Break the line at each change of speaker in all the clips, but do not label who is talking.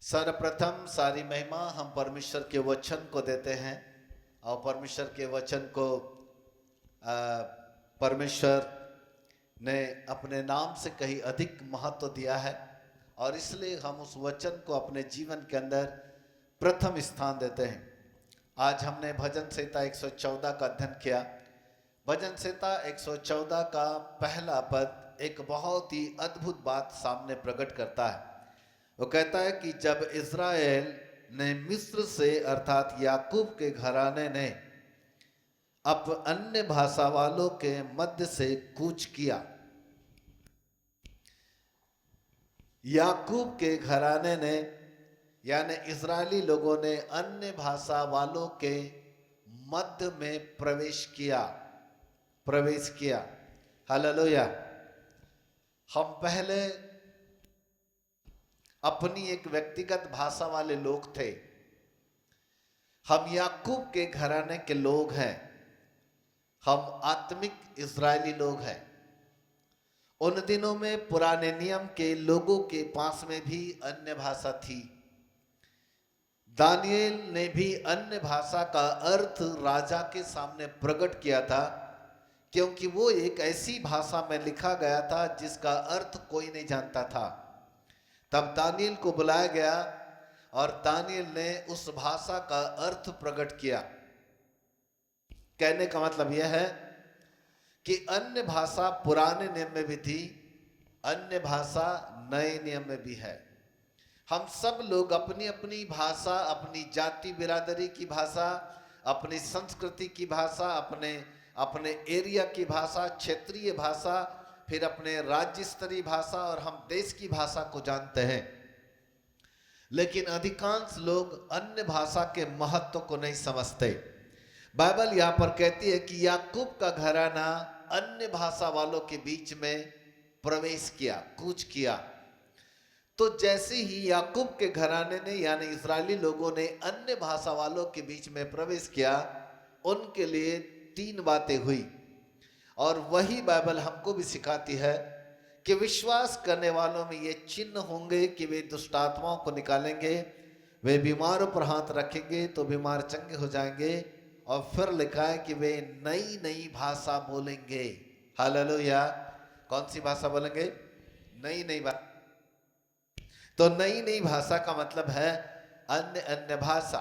सर्वप्रथम सारी महिमा हम परमेश्वर के वचन को देते हैं और परमेश्वर के वचन को परमेश्वर ने अपने नाम से कहीं अधिक महत्व दिया है और इसलिए हम उस वचन को अपने जीवन के अंदर प्रथम स्थान देते हैं। आज हमने भजन संहिता 114 का अध्ययन किया। भजन संहिता 114 का पहला पद एक बहुत ही अद्भुत बात सामने प्रकट करता है। वो कहता है कि जब इज़राइल ने मिस्र से अर्थात याकूब के घराने ने अब अन्य भाषा वालों के मध्य से कूच किया। याकूब के घराने ने यानी इज़राइली लोगों ने अन्य भाषा वालों के मध्य में प्रवेश किया। हालेलुया। हम पहले अपनी एक व्यक्तिगत भाषा वाले लोग थे। हम याकूब के घराने के लोग हैं। हम आत्मिक इज़राइली लोग हैं। उन दिनों में पुराने नियम के लोगों के पास में भी अन्य भाषा थी। दानिएल ने भी अन्य भाषा का अर्थ राजा के सामने प्रकट किया था, क्योंकि वो एक ऐसी भाषा में लिखा गया था जिसका अर्थ कोई नहीं जानता था। तब दानिएल को बुलाया गया और दानिएल ने उस भाषा का अर्थ प्रकट किया। कहने का मतलब यह है कि अन्य भाषा पुराने नियम में भी थी, अन्य भाषा नए नियम में भी है। हम सब लोग अपनी अपनी भाषा, अपनी जाति बिरादरी की भाषा, अपनी संस्कृति की भाषा, अपने एरिया की भाषा, क्षेत्रीय भाषा, फिर अपने राज्य स्तरीय भाषा और हम देश की भाषा को जानते हैं। लेकिन अधिकांश लोग अन्य भाषा के महत्व को नहीं समझते। बाइबल यहाँ पर कहती है कि याकूब का घराना अन्य भाषा वालों के बीच में प्रवेश किया, कूच किया। तो जैसे ही याकूब के घराने ने यानी इज़राइली लोगों ने अन्य भाषा वालों के बीच में प्रवेश किया, उनके लिए 3 बातें हुई। और वही बाइबल हमको भी सिखाती है कि विश्वास करने वालों में ये चिन्ह होंगे कि वे दुष्ट आत्माओं को निकालेंगे, वे बीमारों पर हाथ रखेंगे तो बीमार चंगे हो जाएंगे, और फिर लिखा है कि वे नई नई भाषा बोलेंगे। हालेलुया। कौन सी भाषा बोलेंगे? नई नई भाषा। तो नई नई भाषा का मतलब है अन्य अन्य भाषा।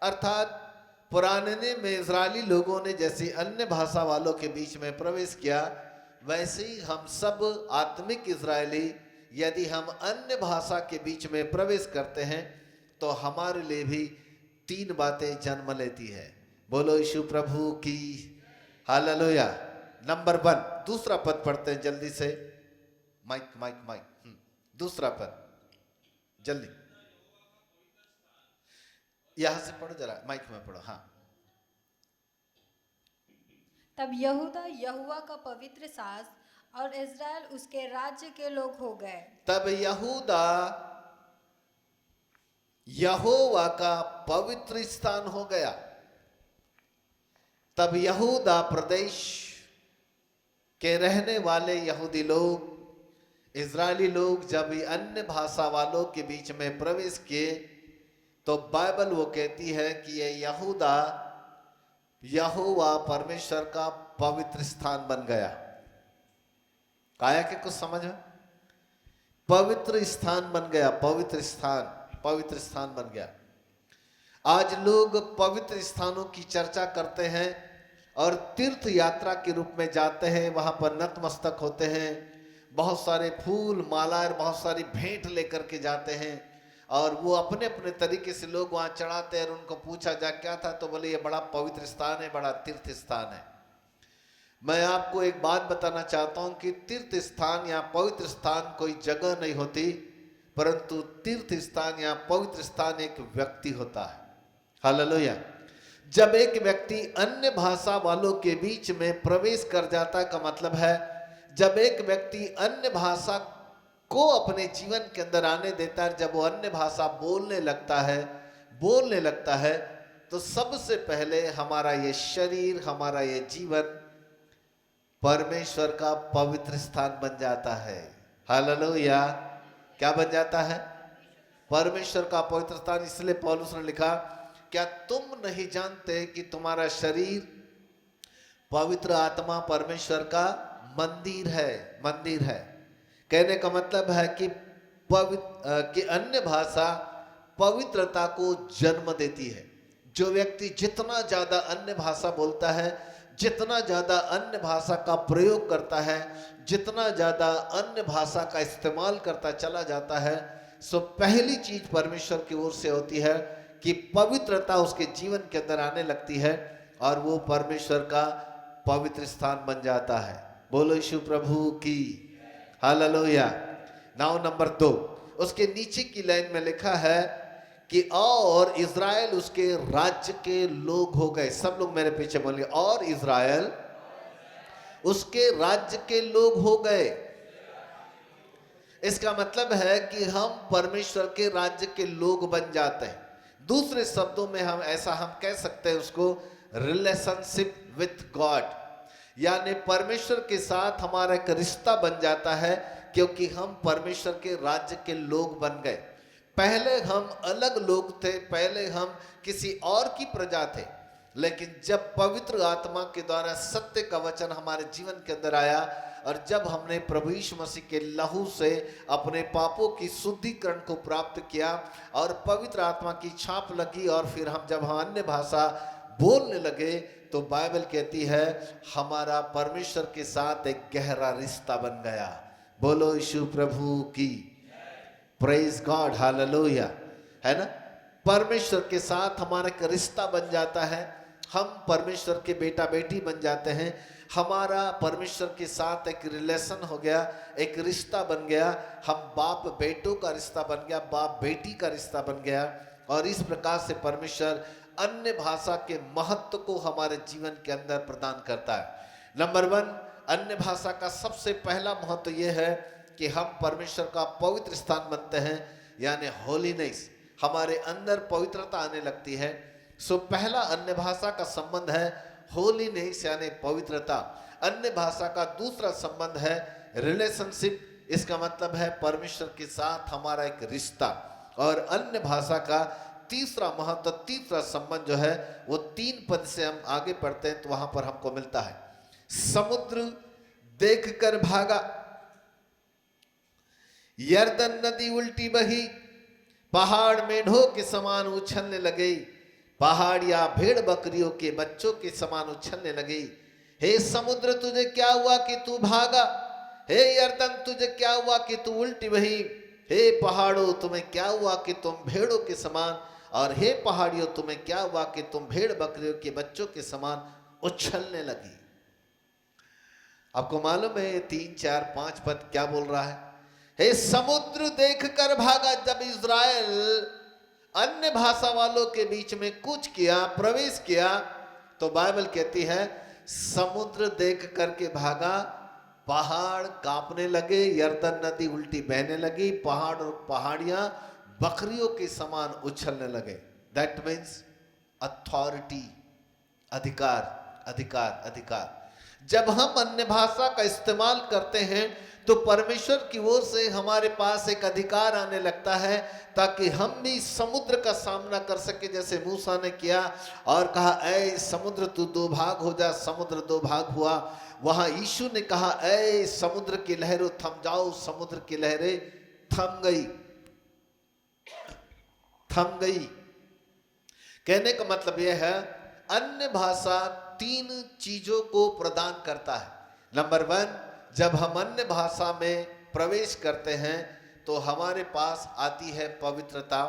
अर्थात पुराने में इज़राइली लोगों ने जैसे अन्य भाषा वालों के बीच में प्रवेश किया, वैसे ही हम सब आत्मिक इज़राइली यदि हम अन्य भाषा के बीच में प्रवेश करते हैं तो हमारे लिए भी 3 बातें जन्म लेती है। बोलो यीशु प्रभु की। हालेलुया। नंबर 1, दूसरा पद पढ़ते हैं जल्दी से। माइक। दूसरा पद जल्दी, यहां से पढ़ो जरा, माइक में पढ़ो। हाँ।
तब यहूदा यहोवा का पवित्र साज और इज़राइल उसके राज्य के लोग हो गए।
तब यहूदा यहोवा का पवित्र स्थान हो गया। तब यहूदा प्रदेश के रहने वाले यहूदी लोग, इज़राइली लोग जब अन्य भाषा वालों के बीच में प्रवेश किए तो बाइबल वो कहती है कि ये यहूदा यहोवा परमेश्वर का पवित्र स्थान बन गया। आया कि कुछ समझ में? पवित्र स्थान बन गया, पवित्र स्थान बन गया। आज लोग पवित्र स्थानों की चर्चा करते हैं और तीर्थ यात्रा के रूप में जाते हैं, वहां पर नतमस्तक होते हैं, बहुत सारे फूल मालाएं, बहुत सारी भेंट लेकर के जाते हैं और वो अपने अपने तरीके से लोग वहां चढ़ाते हैं। और उनको पूछा जा क्या था तो बोले ये बड़ा पवित्र स्थान है, बड़ा तीर्थ स्थान है। मैं आपको एक बात बताना चाहता हूं कि तीर्थ स्थान या पवित्र स्थान कोई जगह नहीं होती, परंतु तीर्थ स्थान या पवित्र स्थान एक व्यक्ति होता है। हालेलुया। जब एक व्यक्ति अन्य भाषा वालों के बीच में प्रवेश कर जाता का मतलब है जब एक व्यक्ति अन्य भाषा को अपने जीवन के अंदर आने देता है, जब वो अन्य भाषा बोलने लगता है तो सबसे पहले हमारा ये शरीर, हमारा ये जीवन परमेश्वर का पवित्र स्थान बन जाता है। हालेलुया। क्या बन जाता है? परमेश्वर का पवित्र स्थान, इसलिए पौलुस ने लिखा, क्या तुम नहीं जानते कि तुम्हारा शरीर पवित्र आत्मा परमेश्वर का मंदिर है। मंदिर है कहने का मतलब है कि अन्य भाषा पवित्रता को जन्म देती है। जो व्यक्ति जितना ज्यादा अन्य भाषा बोलता है, जितना ज्यादा अन्य भाषा का प्रयोग करता है, जितना ज्यादा अन्य भाषा का इस्तेमाल करता चला जाता है, सो पहली चीज परमेश्वर की ओर से होती है कि पवित्रता उसके जीवन के अंदर आने लगती है और वो परमेश्वर का पवित्र स्थान बन जाता है। बोलो यीशु प्रभु की हालेलुया। नाउ नंबर 2, उसके नीचे की लाइन में लिखा है कि और इज़राइल उसके राज्य के लोग हो गए। सब लोग मेरे पीछे बोलिए, और इज़राइल उसके राज्य के लोग हो गए। इसका मतलब है कि हम परमेश्वर के राज्य के लोग बन जाते हैं। दूसरे शब्दों में हम कह सकते हैं उसको रिलेशनशिप विथ गॉड, यानी परमेश्वर के साथ हमारा एक रिश्ता बन जाता है क्योंकि हम परमेश्वर के राज्य के लोग बन गए। पहले हम अलग लोग थे, पहले हम किसी और की प्रजा थे, लेकिन जब पवित्र आत्मा के द्वारा सत्य का वचन हमारे जीवन के अंदर आया और जब हमने प्रभु यीशु मसीह के लहू से अपने पापों की शुद्धिकरण को प्राप्त किया और पवित्र आत्मा की छाप लगी और फिर जब हम अन्य भाषा बोलने लगे, तो बाइबल कहती है हमारा परमेश्वर के साथ एक गहरा रिश्ता बन गया। बोलो यीशु प्रभु की प्रेज गॉड हालेलुया, है ना। परमेश्वर के साथ हमारा एक रिश्ता बन जाता है, हम परमेश्वर के बेटा बेटी बन जाते हैं। हमारा परमेश्वर के साथ एक रिलेशन हो गया, एक रिश्ता बन गया। हम बाप बेटों का रिश्ता बन गया, बाप बेटी का रिश्ता बन गया। और इस प्रकार से परमेश्वर अन्य भाषा के महत्व को हमारे जीवन के अंदर प्रदान करता है। नंबर 1, अन्य भाषा का सबसे पहला महत्व यह है कि हम परमेश्वर का पवित्र स्थान बनते हैं, यानी होलीनेस, हमारे अंदर पवित्रता आने लगती है। सो पहला अन्य भाषा का संबंध है होलीनेस यानी पवित्रता। अन्य भाषा का दूसरा संबंध है रिलेशनशिप, इसका मतलब है परमेश्वर के साथ हमारा एक रिश्ता। और अन्य भाषा का तीसरा महत्व, तीसरा संबंध जो है वो 3 पद से हम आगे पढ़ते हैं तो वहां पर हमको मिलता है। समुद्र देखकर भागा, यरदन नदी उल्टी बही, पहाड़ मेढों के समान उछलने लगे, पहाड़ियां भेड़ बकरियों के बच्चों के समान उछलने लगी। हे समुद्र तुझे क्या हुआ कि तू भागा, हे यरदन तुझे क्या हुआ कि तू उल्टी बही, हे पहाड़ों तुम्हें क्या हुआ कि तुम भेड़ों के समान, और हे पहाड़ियों तुम्हें क्या हुआ कि तुम भेड़ बकरियों के बच्चों के समान उछलने लगी। आपको मालूम है 3, 4, 5 पद क्या बोल रहा है? हे समुद्र देखकर भागा। जब इज़राइल अन्य भाषा वालों के बीच में कूच किया, प्रवेश किया, तो बाइबल कहती है समुद्र देख करके भागा, पहाड़ कांपने लगे, यरदन नदी उल्टी बहने लगी, पहाड़ और पहाड़ियां बकरियों के समान उछलने लगे। दैट मीन्स अथॉरिटी, अधिकार, अधिकार, अधिकार। जब हम अन्य भाषा का इस्तेमाल करते हैं तो परमेश्वर की ओर से हमारे पास एक अधिकार आने लगता है ताकि हम भी समुद्र का सामना कर सके, जैसे मूसा ने किया और कहा ऐ समुद्र तू 2 भाग हो जा। समुद्र 2 भाग हुआ। वहां यीशु ने कहा ऐ समुद्र की लहरों थम जाओ। समुद्र की लहरें थम गई, थम गई। कहने का मतलब यह है अन्य भाषा 3 चीजों को प्रदान करता है। नंबर 1, जब हम अन्य भाषा में प्रवेश करते हैं तो हमारे पास आती है पवित्रता,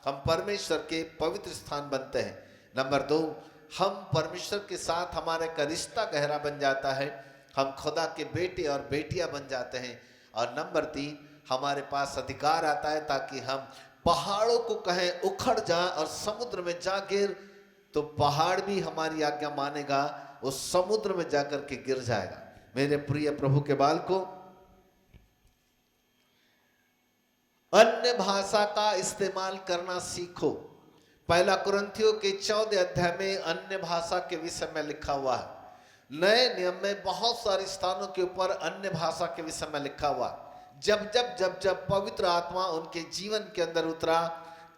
हम परमेश्वर के पवित्र स्थान बनते हैं। नंबर 2, हम परमेश्वर के साथ हमारे का रिश्ता गहरा बन जाता है, हम खुदा के बेटे और बेटियां बन जाते हैं। और नंबर 3, हमारे पास अधिकार आता है ताकि हम पहाड़ों को कहें उखड़ जा और समुद्र में जा गिर, तो पहाड़ भी हमारी आज्ञा मानेगा, वो समुद्र में जाकर के गिर जाएगा। मेरे प्रिय प्रभु के बाल को अन्य भाषा का इस्तेमाल करना सीखो। 1 कुरिन्थियों के 14 अध्याय में अन्य भाषा के विषय में लिखा हुआ है। नए नियम में बहुत सारे स्थानों के ऊपर अन्य भाषा के विषय में लिखा हुआ। जब पवित्र आत्मा उनके जीवन के अंदर उतरा,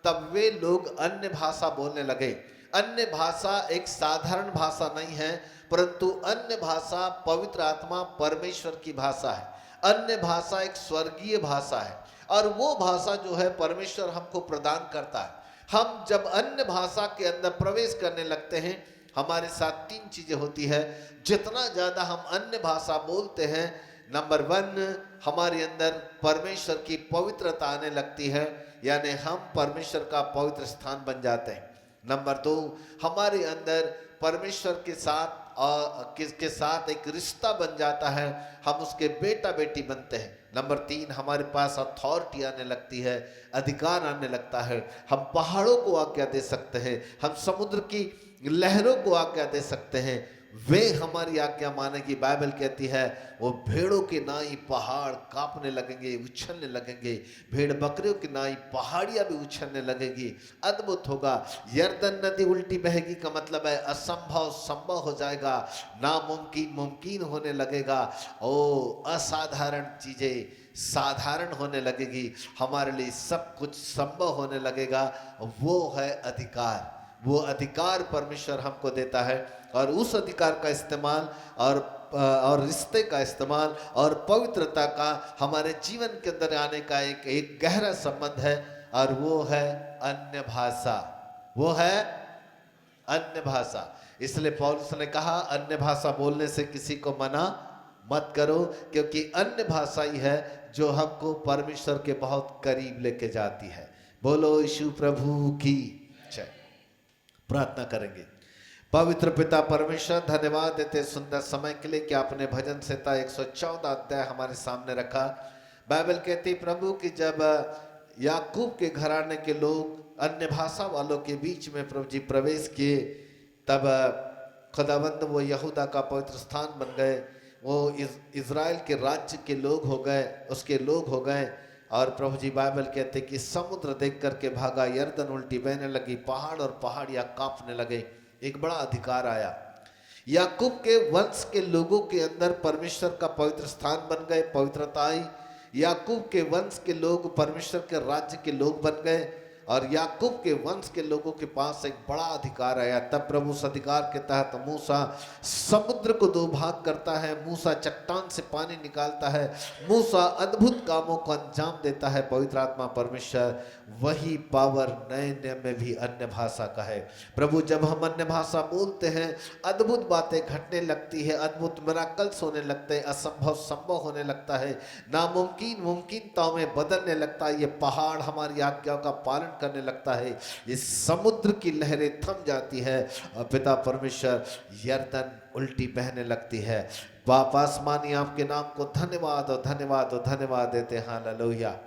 तब वे लोग अन्य भाषा बोलने लगे। अन्य भाषा एक साधारण भाषा नहीं है, परंतु अन्य भाषा पवित्र आत्मा परमेश्वर की भाषा है। अन्य भाषा एक स्वर्गीय भाषा है, और वो भाषा जो है परमेश्वर हमको प्रदान करता है। हम जब अन्य भाषा के अंदर प्रवेश करने लगते हैं, हमारे साथ तीन चीजें होती है। जितना ज्यादा हम अन्य भाषा बोलते हैं, नंबर 1, हमारे अंदर परमेश्वर की पवित्रता आने लगती है, यानी हम परमेश्वर का पवित्र स्थान बन जाते हैं। नंबर 2, हमारे अंदर परमेश्वर के साथ किसके साथ एक रिश्ता बन जाता है, हम उसके बेटा बेटी बनते हैं। नंबर 3, हमारे पास अथॉरिटी आने लगती है, अधिकार आने लगता है। हम पहाड़ों को आज्ञा दे सकते हैं, हम समुद्र की लहरों को आज्ञा दे सकते हैं, वे हमारी आज्ञा मानेगी। बाइबल कहती है वो भेड़ों के नाई पहाड़ कांपने लगेंगे, उछलने लगेंगे। भेड़ बकरियों की नाई पहाड़ियां भी उछलने लगेगी। अद्भुत होगा। यरदन नदी उल्टी बहेगी का मतलब है असंभव संभव हो जाएगा, नामुमकिन मुमकिन होने लगेगा। ओ असाधारण चीजें साधारण होने लगेगी, हमारे लिए सब कुछ संभव होने लगेगा। वो है अधिकार। वो अधिकार परमेश्वर हमको देता है, और उस अधिकार का इस्तेमाल और रिश्ते का इस्तेमाल और पवित्रता का हमारे जीवन के अंदर आने का एक गहरा संबंध है, और वो है अन्य भाषा। वो है अन्य भाषा। इसलिए पौलुस ने कहा अन्य भाषा बोलने से किसी को मना मत करो, क्योंकि अन्य भाषा ही है जो हमको परमेश्वर के बहुत करीब लेके जाती है। बोलो यीशु प्रभु की जय। प्रार्थना करेंगे। पवित्र पिता परमेश्वर, धन्यवाद देते सुंदर समय के लिए कि आपने भजन संहिता 114 अध्याय हमारे सामने रखा। बाइबल कहती प्रभु कि जब याकूब के घराने के लोग अन्य भाषा वालों के बीच में प्रभु जी प्रवेश किए, तब खुदावंद वो यहूदा का पवित्र स्थान बन गए, वो इज़राइल के राज्य के लोग हो गए, उसके लोग हो गए। और प्रभु जी बाइबल कहते कि समुद्र देख करके भागा, यरदन उल्टी बहने लगी, पहाड़ और पहाड़ियां कांपने लगे। एक बड़ा अधिकार आया। याकूब के वंश के लोगों के अंदर परमेश्वर का पवित्र स्थान बन गए, पवित्रता आई। याकूब के वंश के लोग परमेश्वर के राज्य के लोग बन गए, और याकूब के वंश के लोगों के पास एक बड़ा अधिकार आया। तब प्रभु उस अधिकार के तहत मूसा समुद्र को 2 भाग करता है, मूसा चट्टान से पानी निकालता है, मूसा अद्भुत कामों को अंजाम देता है। पवित्र आत्मा परमेश्वर वही पावर नए नियम में भी अन्य भाषा का है। प्रभु जब हम अन्य भाषा बोलते हैं, अद्भुत बातें घटने लगती है, अद्भुत मिराकल्स होने लगते हैं, असंभव संभव होने लगता है, नामुमकिन मुमकिनताओं में बदलने लगता है। ये पहाड़ हमारी आज्ञाओं का पालन करने लगता है, ये समुद्र की लहरें थम जाती है, और पिता परमेश्वर यरदन उल्टी बहने लगती है। बाप आसमानी आपके नाम को धन्यवाद और धन्यवाद और धन्यवाद देते हैं। हालेलुया।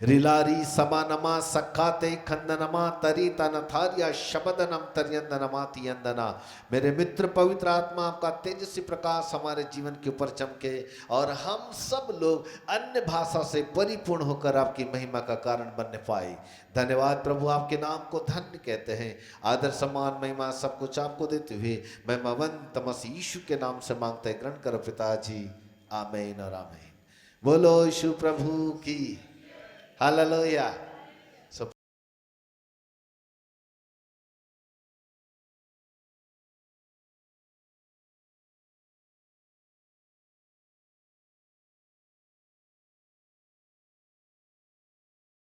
रिलारी समानमा सखाते खंदनमा तरीता नथारिया शबदनम तरियंदनमा तियंदना। मेरे मित्र पवित्र आत्मा आपका तेजस्वी प्रकाश हमारे जीवन के ऊपर चमके, और हम सब लोग अन्य भाषा से परिपूर्ण होकर आपकी महिमा का कारण बनने पाए। धन्यवाद प्रभु, आपके नाम को धन्य कहते हैं। आदर सम्मान महिमा सब कुछ आपको देते हुए महिमावंत मसीह यीशु के नाम से मांगते हैं। ग्रहण करो पिताजी, आमीन और आमीन। बोलो यीशु प्रभु की हालेलुया।